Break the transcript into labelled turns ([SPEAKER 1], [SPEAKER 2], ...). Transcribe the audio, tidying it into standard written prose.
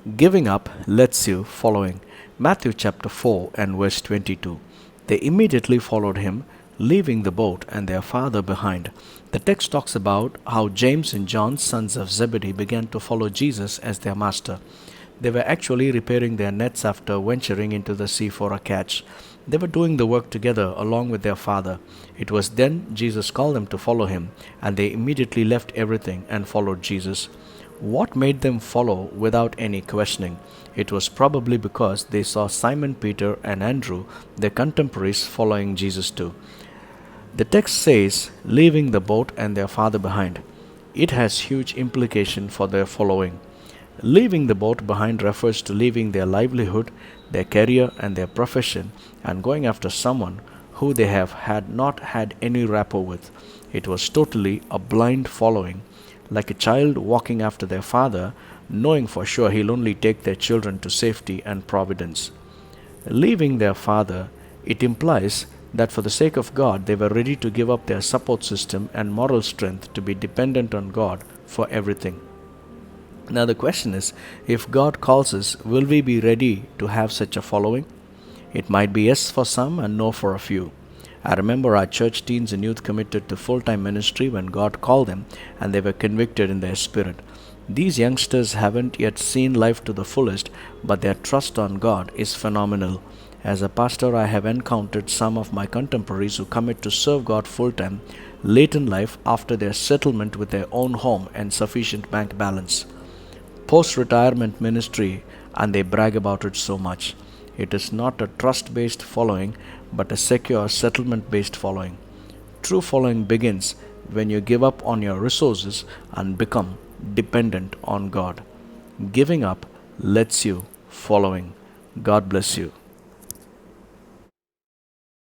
[SPEAKER 1] Giving up lets you following. Matthew chapter 4 and verse 22. They immediately followed him, leaving the boat and their father behind. The text talks about how James and John, sons of Zebedee, began to follow Jesus as their master. They were actually repairing their nets after venturing into the sea for a catch. They were doing the work together along with their father. It was then Jesus called them to follow him, and they immediately left everything and followed Jesus. What made them follow without any questioning? It was probably because they saw Simon Peter and Andrew, their contemporaries, following Jesus too. The text says, leaving the boat and their father behind. It has huge implication for their following. Leaving the boat behind refers to leaving their livelihood, their career, and their profession and going after someone who they have had not had any rapport with. It was totally a blind following, like a child walking after their father, knowing for sure he'll only take their children to safety and providence. Leaving their father, it implies that for the sake of God, they were ready to give up their support system and moral strength to be dependent on God for everything. Now, the question is, if God calls us, will we be ready to have such a following? It might be yes for some and no for a few. I remember our church teens and youth committed to full-time ministry when God called them and they were convicted in their spirit. These youngsters haven't yet seen life to the fullest, but their trust on God is phenomenal. As a pastor, I have encountered some of my contemporaries who commit to serve God full-time late in life after their settlement with their own home and sufficient bank balance. Post-retirement ministry, and they brag about it so much. It is not a trust-based following, but a secure settlement-based following. True following begins when you give up on your resources and become dependent on God. Giving up lets you following. God bless you.